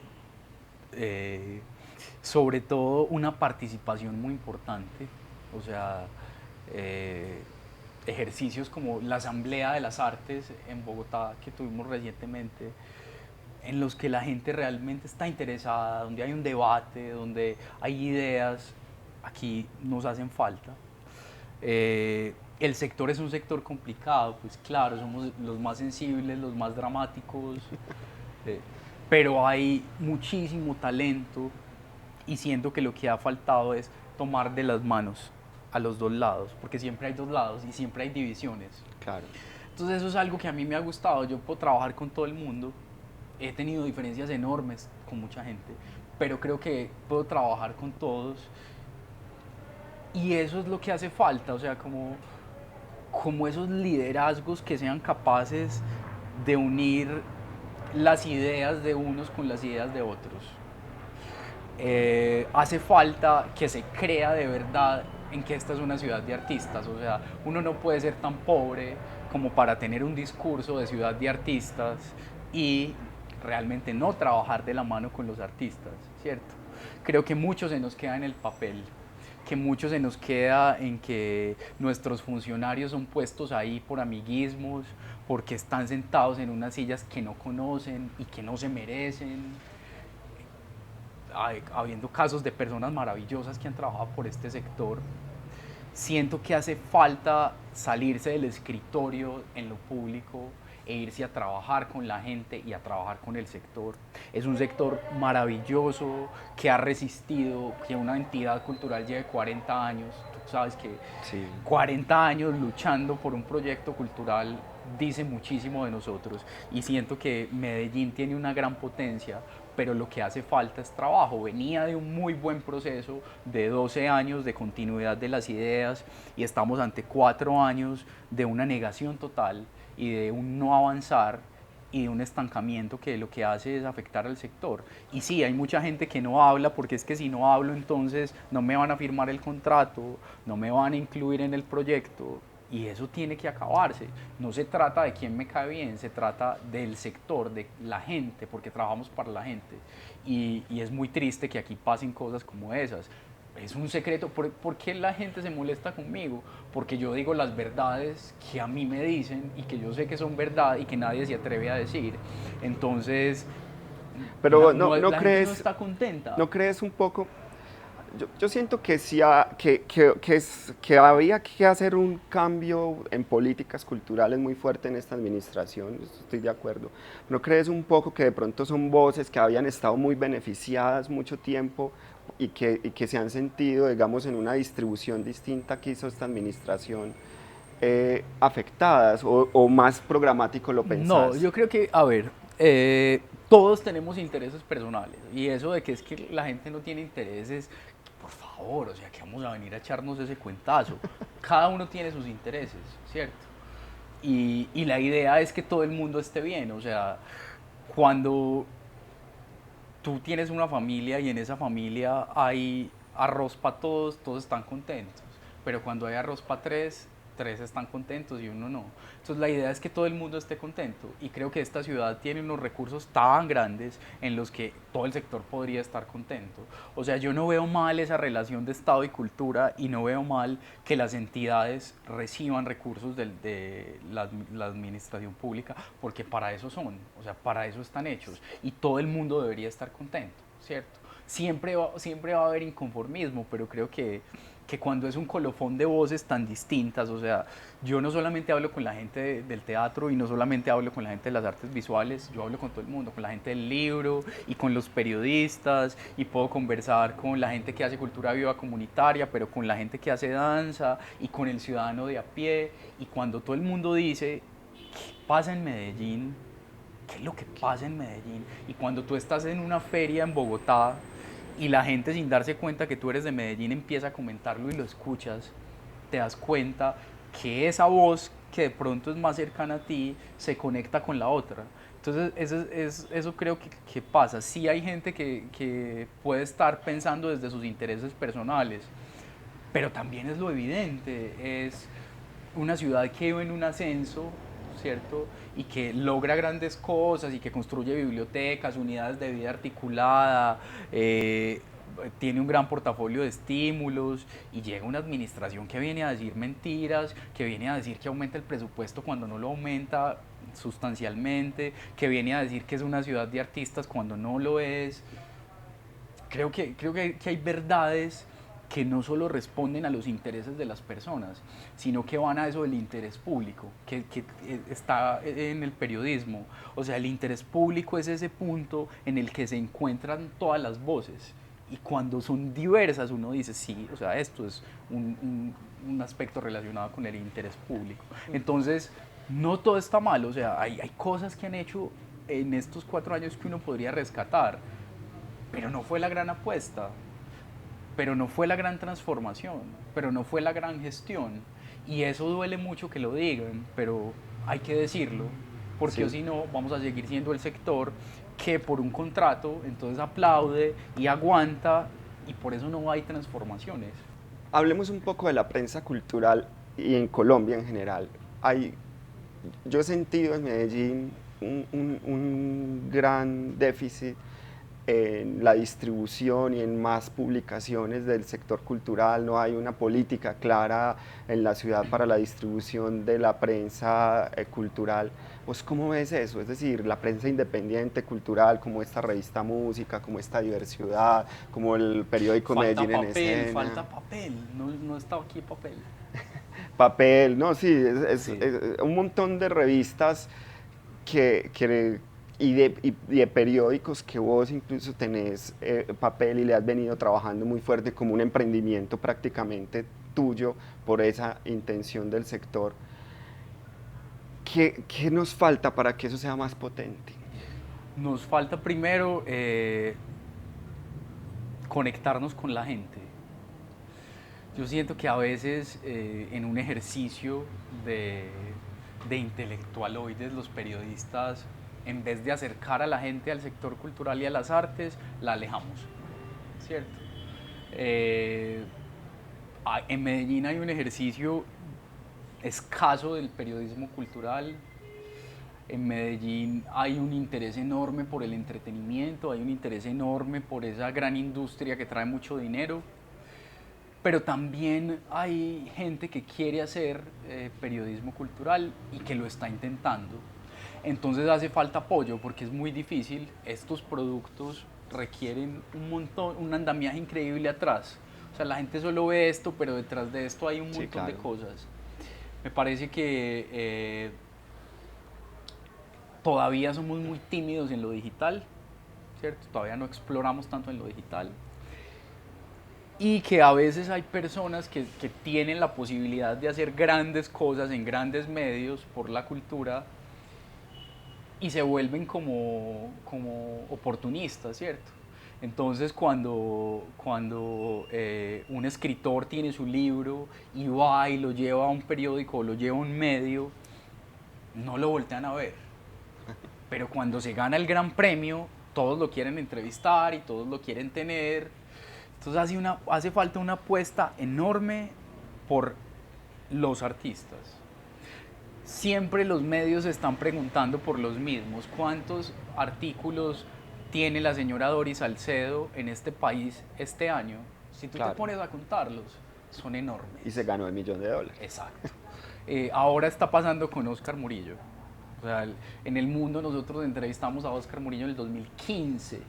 eh, sobre todo una participación muy importante. O sea, eh, ejercicios como la Asamblea de las Artes en Bogotá que tuvimos recientemente, en los que la gente realmente está interesada, donde hay un debate, donde hay ideas, aquí nos hacen falta. El sector es un sector complicado, pues claro, somos los más sensibles, los más dramáticos, eh, pero hay muchísimo talento y siento que lo que ha faltado es tomar de las manos a los dos lados, porque siempre hay dos lados y siempre hay divisiones. Claro. Entonces eso es algo que a mí me ha gustado, yo puedo trabajar con todo el mundo, he tenido diferencias enormes con mucha gente, pero creo que puedo trabajar con todos y eso es lo que hace falta, o sea, como esos liderazgos que sean capaces de unir las ideas de unos con las ideas de otros. Hace falta que se crea de verdad en que esta es una ciudad de artistas, o sea, uno no puede ser tan pobre como para tener un discurso de ciudad de artistas y realmente no trabajar de la mano con los artistas, ¿cierto? Creo que mucho se nos queda en el papel, que mucho se nos queda en que nuestros funcionarios son puestos ahí por amiguismos, porque están sentados en unas sillas que no conocen y que no se merecen, habiendo casos de personas maravillosas que han trabajado por este sector. Siento que hace falta salirse del escritorio en lo público e irse a trabajar con la gente y a trabajar con el sector. Es un sector maravilloso que ha resistido que una entidad cultural lleve 40 años. Tú sabes que Sí. 40 años luchando por un proyecto cultural dice muchísimo de nosotros y siento que Medellín tiene una gran potencia, pero lo que hace falta es trabajo. Venía de un muy buen proceso de 12 años de continuidad de las ideas y estamos ante 4 años de una negación total y de un no avanzar y de un estancamiento que lo que hace es afectar al sector. Y sí, hay mucha gente que no habla porque es que si no hablo entonces no me van a firmar el contrato, no me van a incluir en el proyecto y eso tiene que acabarse. No se trata de quién me cae bien, se trata del sector, de la gente, porque trabajamos para la gente. Y es muy triste que aquí pasen cosas como esas. Es un secreto. ¿Por qué la gente se molesta conmigo? Porque yo digo las verdades que a mí me dicen y que yo sé que son verdad y que nadie se atreve a decir. Entonces, Pero la gente no está contenta. ¿no crees un poco? Yo siento que sí que había que hacer un cambio en políticas culturales muy fuerte en esta administración, estoy de acuerdo. ¿No crees un poco que de pronto son voces que habían estado muy beneficiadas mucho tiempo y que se han sentido, digamos, en una distribución distinta que hizo esta administración, afectadas o más programático lo No, pensás? yo creo que, a ver, todos tenemos intereses personales y eso de que es que la gente no tiene intereses, por favor, o sea, que vamos a venir a echarnos ese cuentazo. Cada uno tiene sus intereses, ¿cierto? Y la idea es que todo el mundo esté bien, o sea, cuando tú tienes una familia y en esa familia hay arroz para todos, todos están contentos. Pero cuando hay arroz para tres, tres están contentos y uno no. Entonces la idea es que todo el mundo esté contento y creo que esta ciudad tiene unos recursos tan grandes en los que todo el sector podría estar contento. O sea, yo no veo mal esa relación de Estado y cultura y no veo mal que las entidades reciban recursos de la administración pública porque para eso son, o sea, para eso están hechos y todo el mundo debería estar contento, ¿cierto? Siempre va a haber inconformismo, pero creo que cuando es un colofón de voces tan distintas, o sea, yo no solamente hablo con la gente del teatro y no solamente hablo con la gente de las artes visuales, yo hablo con todo el mundo, con la gente del libro y con los periodistas y puedo conversar con la gente que hace cultura viva comunitaria, pero con la gente que hace danza y con el ciudadano de a pie y cuando todo el mundo dice, ¿qué pasa en Medellín? ¿Qué es lo que pasa en Medellín? Y cuando tú estás en una feria en Bogotá y la gente, sin darse cuenta que tú eres de Medellín, empieza a comentarlo y lo escuchas, te das cuenta que esa voz que de pronto es más cercana a ti se conecta con la otra. Entonces eso creo que pasa. Sí hay gente que puede estar pensando desde sus intereses personales, pero también es lo evidente, es una ciudad que iba en un ascenso, ¿cierto? Y que logra grandes cosas y que construye bibliotecas, unidades de vida articulada, tiene un gran portafolio de estímulos y llega una administración que viene a decir mentiras, que viene a decir que aumenta el presupuesto cuando no lo aumenta sustancialmente, que viene a decir que es una ciudad de artistas cuando no lo es. Creo que hay verdades que no solo responden a los intereses de las personas, sino que van a eso del interés público, que está en el periodismo. O sea, el interés público es ese punto en el que se encuentran todas las voces. Y cuando son diversas, uno dice, sí, o sea, esto es un aspecto relacionado con el interés público. Entonces, no todo está mal, o sea, hay cosas que han hecho en estos 4 años que uno podría rescatar, pero no fue la gran apuesta, pero no fue la gran transformación, pero no fue la gran gestión. Y eso duele mucho que lo digan, pero hay que decirlo, porque o Sí. si no vamos a seguir siendo el sector que por un contrato entonces aplaude y aguanta y por eso no hay transformaciones. Hablemos un poco de la prensa cultural y en Colombia en general. Hay, yo he sentido en Medellín un gran déficit en la distribución y en más publicaciones del sector cultural. No hay una política clara en la ciudad para la distribución de la prensa cultural. ¿Vos cómo ves eso? Es decir, la prensa independiente cultural, como esta revista Música, como esta Diversidad, como el periódico Medellín en Falta Escena. papel, no, no está aquí papel. Papel, no, sí, Sí. es un montón de revistas que y de periódicos que vos incluso tenés papel y le has venido trabajando muy fuerte como un emprendimiento prácticamente tuyo por esa intención del sector. ¿Qué nos falta para que eso sea más potente? Nos falta primero conectarnos con la gente. Yo siento que a veces en un ejercicio de, de intelectualoides los periodistas, en vez de acercar a la gente al sector cultural y a las artes, la alejamos, ¿cierto? Eh, en Medellín hay un ejercicio escaso del periodismo cultural. En Medellín hay un interés enorme por el entretenimiento, hay un interés enorme por esa gran industria que trae mucho dinero, pero también hay gente que quiere hacer periodismo cultural y que lo está intentando. Entonces hace falta apoyo porque es muy difícil. Estos productos requieren un montón, un andamiaje increíble atrás. O sea, la gente solo ve esto, pero detrás de esto hay un Sí, montón de claro. cosas. Me parece que todavía somos muy tímidos en lo digital, ¿cierto? Todavía no exploramos tanto en lo digital. Y que a veces hay personas que tienen la posibilidad de hacer grandes cosas en grandes medios por la cultura y se vuelven como oportunistas, ¿cierto? Entonces cuando un escritor tiene su libro y va y lo lleva a un periódico o lo lleva a un medio, no lo voltean a ver. Pero cuando se gana el gran premio, todos lo quieren entrevistar y todos lo quieren tener. Entonces hace falta una apuesta enorme por los artistas. Siempre los medios se están preguntando por los mismos. ¿Cuántos artículos tiene la señora Doris Salcedo en este país este año? Si tú te Claro. pones a contarlos, son Y se enormes. ganó $1.000.000. Exacto. Ahora está pasando con Oscar Murillo. O sea, en el mundo nosotros entrevistamos a Oscar Murillo en el 2015,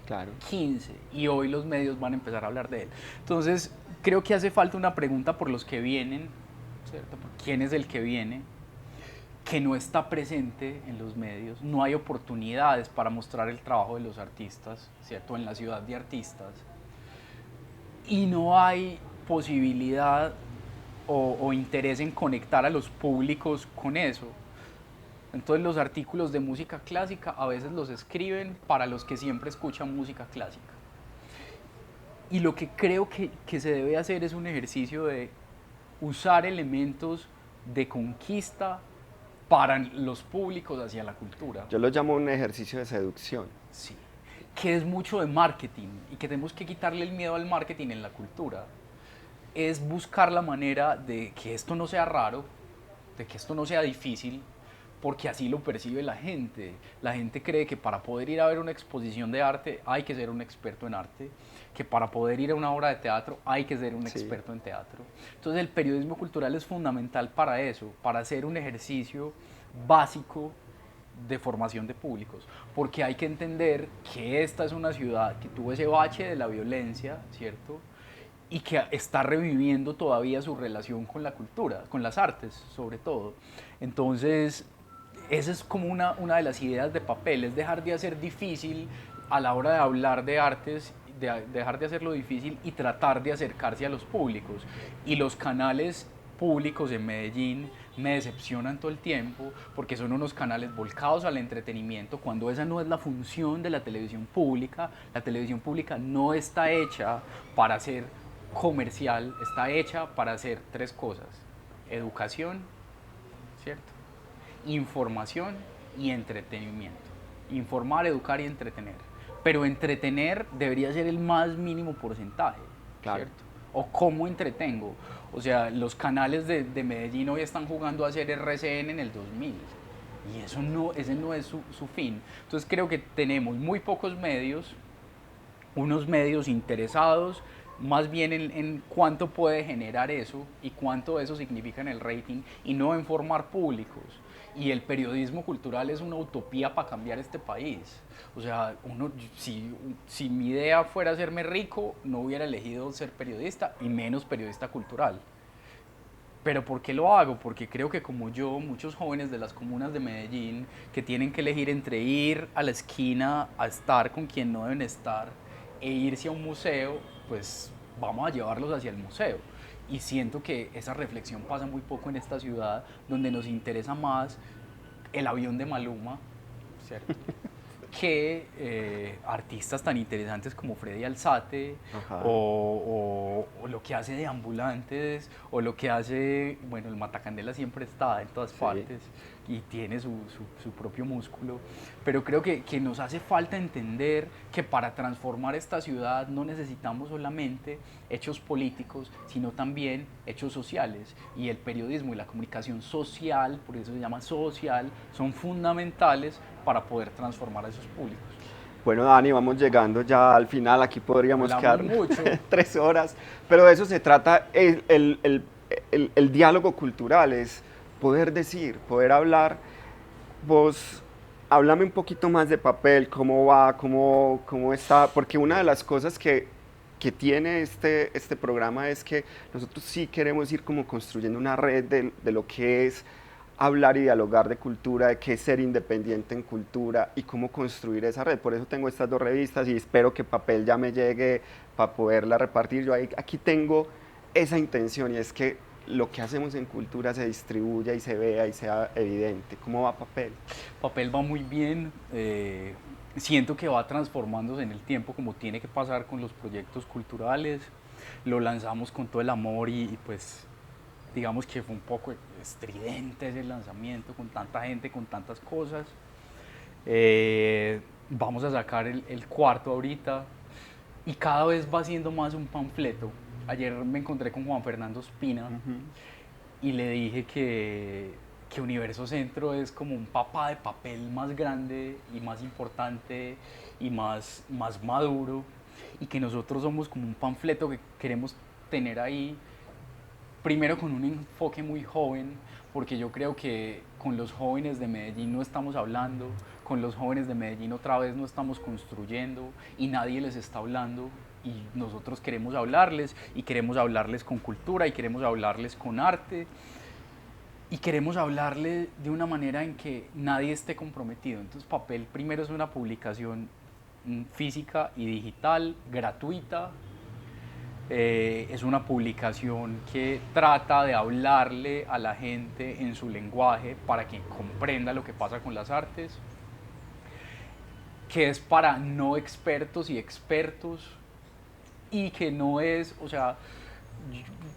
Claro. 15, y hoy los medios van a empezar a hablar de él. Entonces, creo que hace falta una pregunta por los que vienen, ¿cierto? ¿Por quién es el que viene? Que no está presente en los medios. No hay oportunidades para mostrar el trabajo de los artistas, ¿cierto? En la ciudad de artistas. Y no hay posibilidad o interés en conectar a los públicos con eso. Entonces los artículos de música clásica a veces los escriben para los que siempre escuchan música clásica. Y lo que creo que se debe hacer es un ejercicio de usar elementos de conquista para los públicos hacia la cultura. Yo lo llamo un ejercicio de seducción. Sí. Que es mucho de marketing y que tenemos que quitarle el miedo al marketing en la cultura. Es buscar la manera de que esto no sea raro, de que esto no sea difícil, porque así lo percibe la gente. La gente cree que para poder ir a ver una exposición de arte hay que ser un experto en arte, que para poder ir a una obra de teatro hay que ser un Sí. experto en teatro. Entonces el periodismo cultural es fundamental para eso, para hacer un ejercicio básico de formación de públicos, porque hay que entender que esta es una ciudad que tuvo ese bache de la violencia, ¿cierto? Y que está reviviendo todavía su relación con la cultura, con las artes sobre todo. Entonces, esa es como una de las ideas de Papel, es dejar de hacer difícil a la hora de hablar de artes, dejar de hacerlo difícil y tratar de acercarse a los públicos. Y los canales públicos en Medellín me decepcionan todo el tiempo porque son unos canales volcados al entretenimiento cuando esa no es la función de la televisión pública. La televisión pública no está hecha para ser comercial, está hecha para hacer tres cosas: educación, ¿cierto? Información y entretenimiento. Informar, educar y entretener. Pero entretener debería ser el más mínimo porcentaje, Claro. ¿cierto? O cómo entretengo. O sea, los canales de Medellín hoy están jugando a hacer RCN en el 2000. Y eso no, ese no es su fin. Entonces creo que tenemos muy pocos medios, unos medios interesados más bien en cuánto puede generar eso y cuánto eso significa en el rating y no en formar públicos. Y el periodismo cultural es una utopía para cambiar este país. O sea, si mi idea fuera hacerme rico, no hubiera elegido ser periodista y menos periodista cultural. ¿Pero por qué lo hago? Porque creo que como yo, muchos jóvenes de las comunas de Medellín que tienen que elegir entre ir a la esquina a estar con quien no deben estar e irse a un museo, pues vamos a llevarlos hacia el museo. Y siento que esa reflexión pasa muy poco en esta ciudad, donde nos interesa más el avión de Maluma, ¿cierto? Que artistas tan interesantes como Freddy Alzate o lo que hace de ambulantes o lo que hace, bueno, el Matacandela siempre está en todas partes y tiene su propio músculo, pero creo que nos hace falta entender que para transformar esta ciudad no necesitamos solamente hechos políticos, sino también hechos sociales, y el periodismo y la comunicación social, por eso se llama social, son fundamentales para poder transformar a esos públicos. Bueno, Dani, vamos llegando ya al final. Aquí podríamos Hablamos quedar mucho. 3 horas, pero de eso se trata el diálogo cultural, es poder decir, poder hablar. Vos, háblame un poquito más de Papel, cómo va, cómo está, porque una de las cosas que tiene este programa es que nosotros sí queremos ir como construyendo una red de lo que es hablar y dialogar de cultura, de qué es ser independiente en cultura y cómo construir esa red. Por eso tengo estas 2 revistas y espero que Papel ya me llegue para poderla repartir. Yo aquí tengo esa intención, y es que lo que hacemos en cultura se distribuya y se vea y sea evidente. ¿Cómo va Papel? Papel va muy bien, siento que va transformándose en el tiempo como tiene que pasar con los proyectos culturales. Lo lanzamos con todo el amor y pues digamos que fue un poco estridente ese lanzamiento con tanta gente, con tantas cosas. Vamos a sacar el cuarto ahorita y cada vez va siendo más un panfleto. Ayer me encontré con Juan Fernando Espina y le dije que Universo Centro es como un papá de papel más grande y más importante y más maduro, y que nosotros somos como un panfleto que queremos tener ahí, primero con un enfoque muy joven, porque yo creo que con los jóvenes de Medellín no estamos hablando, con los jóvenes de Medellín otra vez no estamos construyendo y nadie les está hablando, y nosotros queremos hablarles, y queremos hablarles con cultura, y queremos hablarles con arte, y queremos hablarles de una manera en que nadie esté comprometido. Entonces Papel primero es una publicación física y digital, gratuita. Es una publicación que trata de hablarle a la gente en su lenguaje para que comprenda lo que pasa con las artes, que es para no expertos y expertos, y que no es, o sea,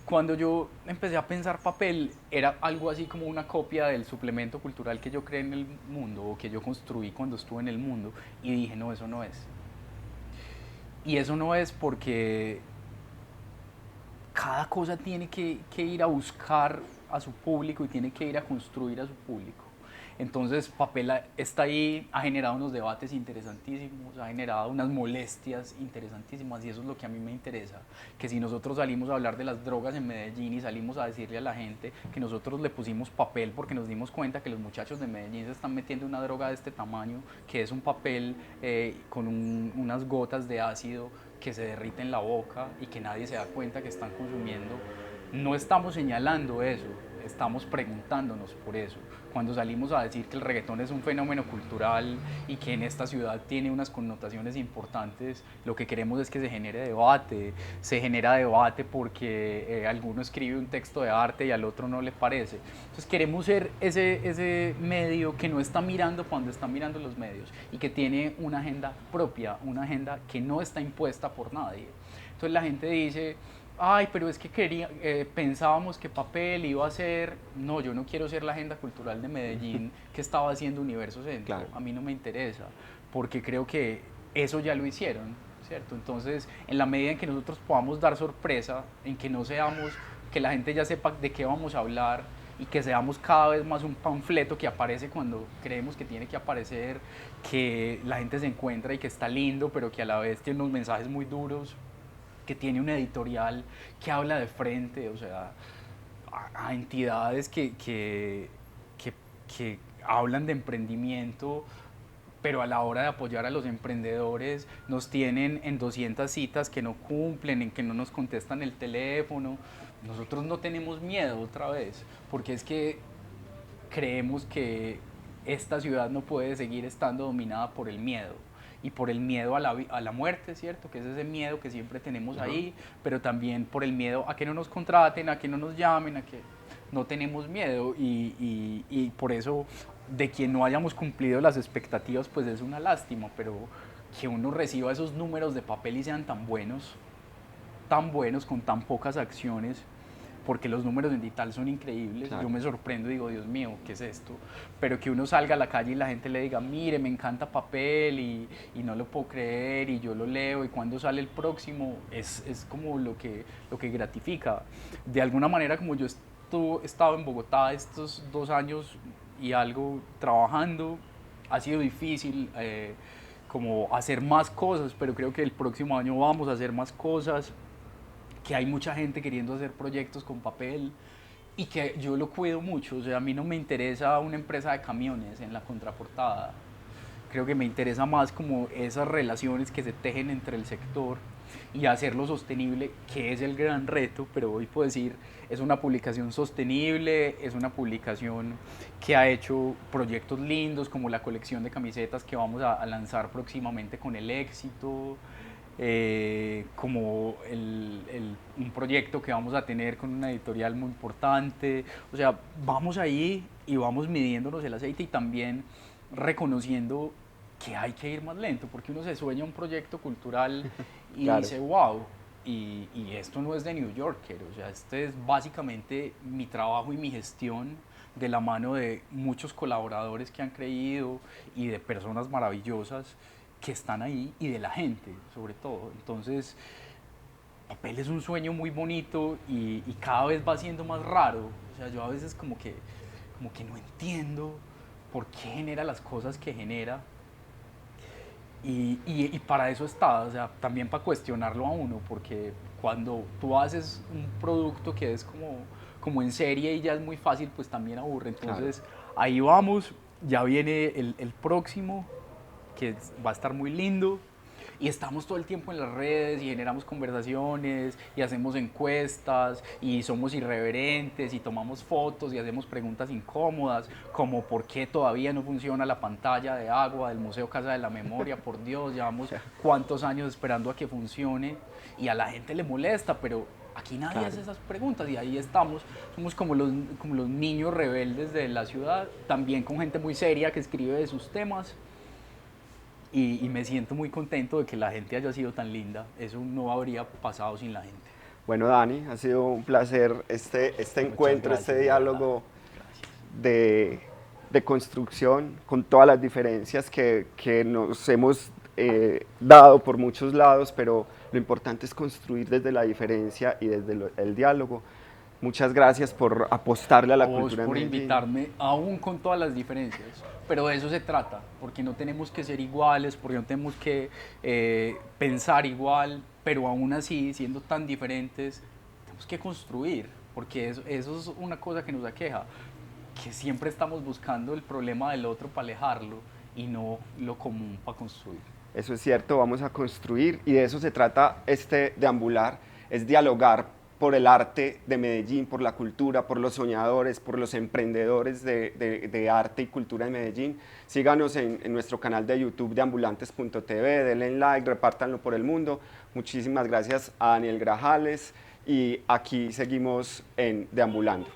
cuando yo empecé a pensar papel, era algo así como una copia del suplemento cultural que yo creé en el mundo o que yo construí cuando estuve en el mundo y dije, no, eso no es. Y eso no es porque cada cosa tiene que ir a buscar a su público y tiene que ir a construir a su público. Entonces, papel está ahí, ha generado unos debates interesantísimos, ha generado unas molestias interesantísimas y eso es lo que a mí me interesa. Que si nosotros salimos a hablar de las drogas en Medellín y salimos a decirle a la gente que nosotros le pusimos papel porque nos dimos cuenta que los muchachos de Medellín se están metiendo una droga de este tamaño, que es un papel con unas gotas de ácido que se derrite en la boca y que nadie se da cuenta que están consumiendo, no estamos señalando eso, estamos preguntándonos por eso. Cuando salimos a decir que el reggaetón es un fenómeno cultural y que en esta ciudad tiene unas connotaciones importantes, lo que queremos es que se genere debate. Se genera debate porque alguno escribe un texto de arte y al otro no le parece. Entonces queremos ser ese medio que no está mirando cuando está mirando los medios y que tiene una agenda propia, una agenda que no está impuesta por nadie. Entonces la gente dice, ay, pero es que pensábamos que papel iba a ser, no, yo no quiero ser la agenda cultural de Medellín que estaba haciendo Universo Centro, claro. A mí no me interesa, porque creo que eso ya lo hicieron, ¿cierto? Entonces, en la medida en que nosotros podamos dar sorpresa, en que no seamos, que la gente ya sepa de qué vamos a hablar y que seamos cada vez más un panfleto que aparece cuando creemos que tiene que aparecer, que la gente se encuentra y que está lindo, pero que a la vez tiene unos mensajes muy duros, que tiene un editorial que habla de frente, o sea, a entidades que hablan de emprendimiento, pero a la hora de apoyar a los emprendedores nos tienen en 200 citas que no cumplen, en que no nos contestan el teléfono. Nosotros no tenemos miedo otra vez, porque es que creemos que esta ciudad no puede seguir estando dominada por el miedo y por el miedo a la muerte, ¿cierto? Que es ese miedo que siempre tenemos ahí, pero también por el miedo a que no nos contraten, a que no nos llamen, a que no tenemos miedo y por eso de que no hayamos cumplido las expectativas pues es una lástima, pero que uno reciba esos números de papel y sean tan buenos con tan pocas acciones, porque los números en digital son increíbles, claro. Yo me sorprendo y digo, Dios mío, ¿qué es esto? Pero que uno salga a la calle y la gente le diga, mire, me encanta papel y no lo puedo creer y yo lo leo y cuando sale el próximo, es como lo que gratifica. De alguna manera, como yo he estado en Bogotá estos 2 años y algo trabajando, ha sido difícil como hacer más cosas, pero creo que el próximo año vamos a hacer más cosas, que hay mucha gente queriendo hacer proyectos con papel y que yo lo cuido mucho. O sea, a mí no me interesa una empresa de camiones en la contraportada. Creo que me interesa más como esas relaciones que se tejen entre el sector y hacerlo sostenible, que es el gran reto, pero hoy puedo decir, es una publicación sostenible, es una publicación que ha hecho proyectos lindos como la colección de camisetas que vamos a lanzar próximamente con el éxito, como un proyecto que vamos a tener con una editorial muy importante. O sea, vamos ahí y vamos midiéndonos el aceite y también reconociendo que hay que ir más lento, porque uno se sueña un proyecto cultural y claro. Dice, wow, y esto no es de New Yorker, o sea, este es básicamente mi trabajo y mi gestión de la mano de muchos colaboradores que han creído y de personas maravillosas que están ahí y de la gente, sobre todo. Entonces, papel es un sueño muy bonito y cada vez va siendo más raro. O sea, yo a veces como que no entiendo por qué genera las cosas que genera. Y para eso está, o sea, también para cuestionarlo a uno, porque cuando tú haces un producto que es como en serie y ya es muy fácil, pues también aburre. Entonces, claro. Ahí vamos, ya viene el próximo, que va a estar muy lindo y estamos todo el tiempo en las redes y generamos conversaciones y hacemos encuestas y somos irreverentes y tomamos fotos y hacemos preguntas incómodas como por qué todavía no funciona la pantalla de agua del Museo Casa de la Memoria, por Dios, llevamos cuántos años esperando a que funcione y a la gente le molesta, pero aquí nadie hace esas preguntas y ahí estamos, somos como los niños rebeldes de la ciudad, también con gente muy seria que escribe de sus temas. y me siento muy contento de que la gente haya sido tan linda. Eso no habría pasado sin la gente. Bueno, Dani, ha sido un placer este encuentro, gracias, este de verdad. diálogo Gracias. de construcción con todas las diferencias que nos hemos dado por muchos lados, pero lo importante es construir desde la diferencia y desde el diálogo. Muchas gracias por apostarle a A la vos cultura de por Medellín. invitarme, aún con todas las diferencias. Pero de eso se trata, porque no tenemos que ser iguales, porque no tenemos que pensar igual, pero aún así, siendo tan diferentes, tenemos que construir, porque eso es una cosa que nos aqueja, que siempre estamos buscando el problema del otro para alejarlo y no lo común para construir. Eso es cierto, vamos a construir y de eso se trata este deambular, es dialogar por el arte de Medellín, por la cultura, por los soñadores, por los emprendedores de arte y cultura de Medellín. Síganos en nuestro canal de YouTube deambulantes.tv, denle like, repártanlo por el mundo. Muchísimas gracias a Daniel Grajales y aquí seguimos en Deambulando.